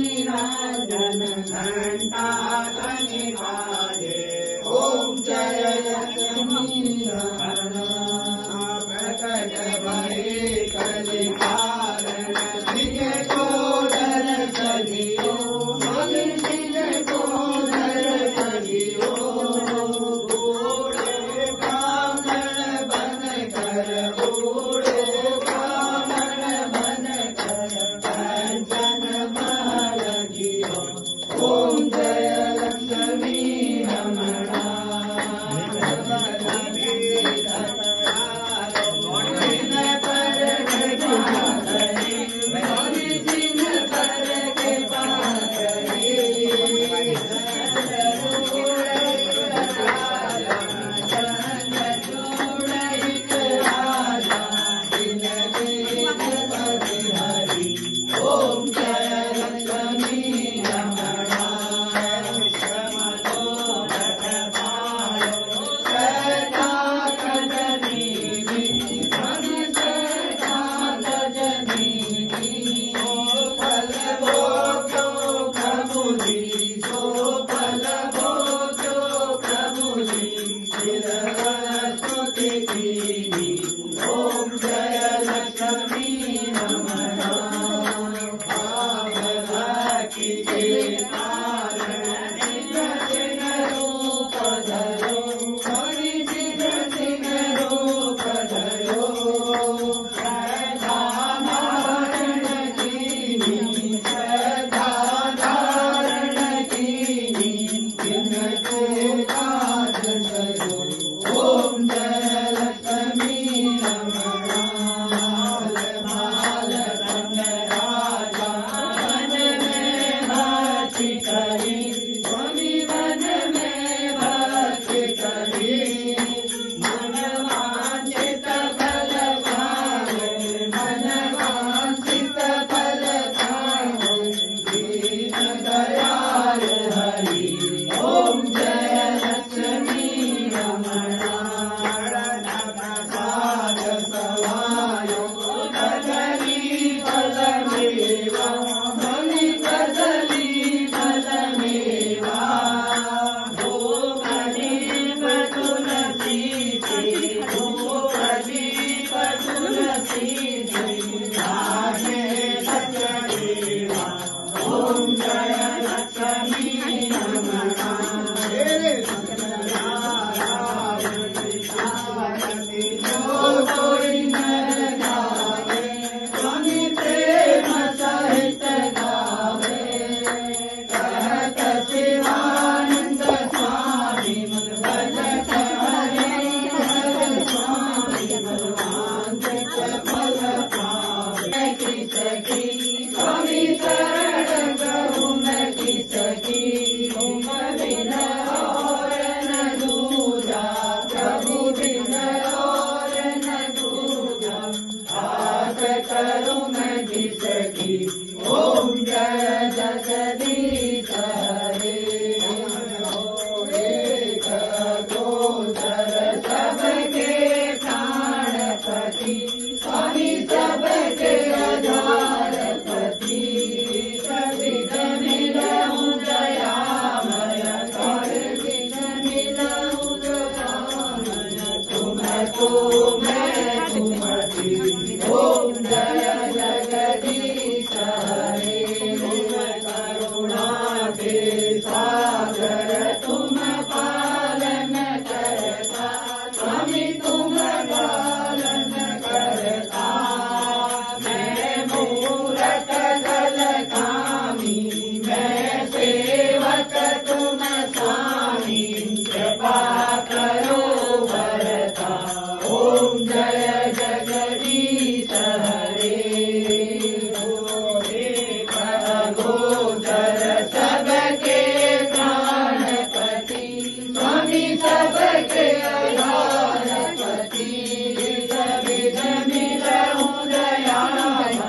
निराजन घंटा ध्वनि बाजे। ओम जय लक्ष्मी प्रकट भये कलि कारण सिंह को दर्श दियो। सिंह को दर्श दियो। बूढ़े ब्राह्मण बन कर बूढ़े ब्राह्मण बन कर कंचन महल जियो। ओम जय लक्ष्मी रमणा ओम जय लक्ष्मी रमणा ओम जय लक्ष्मी रमणा भागवती के कारण सिंह रूप धरो। सिंह रूप धरो। श्रद्धा धारण कीनी श्रद्धा धारण कीनी जिनको काज करो। ओम जय लक्ष्मी रमणा माल रंग राजा वन में भक्ति करी। स्वामी वन में भक्ति करी। मन वांछित फल पावे। मन वांछित फल पावे। दीन दयाल हरि। ओम जय लक्ष्मी रमणा प्रसाद सवायो कदली फल मेवा। बलि कदली फल मेवा। हो प्रदीप तुलसी के हो प्रदीप तुलसी के राजे सचदेवा। ओम जय लक्ष्मी रमणा कोई न गावे। स्वामी प्रेम सहित गावे। कहत शिवानंद स्वामी भजत हरे स्वामी वांछित फल पावे। की सखी स्वामी शरण कहूँ मैं की सखी। तुम बिन और न दूजा प्रभु बिन और न दूजा। आस करूँ मैं जिसकी। ओम जय जगदीश हरे। एक गोचर सबके प्राणपति। स्वामी सबके आधारपति। विघ मिलऊँ दयामय कर विघ मिलऊँ दयामय। तुमको मैं तुमति। ओम जय जगदीश हरे। करुणा के सागर तुम पालन करता। स्वामी तुम पालन करता। मैं मूरत जल कामी। मैं सेवक तुम स्वामी। कृपा करो भरता। ओम जय जगदीश हरे। गोचर सबके प्राणपति। स्वामी सबके आधारपति। विघ मिलऊँ दयामय।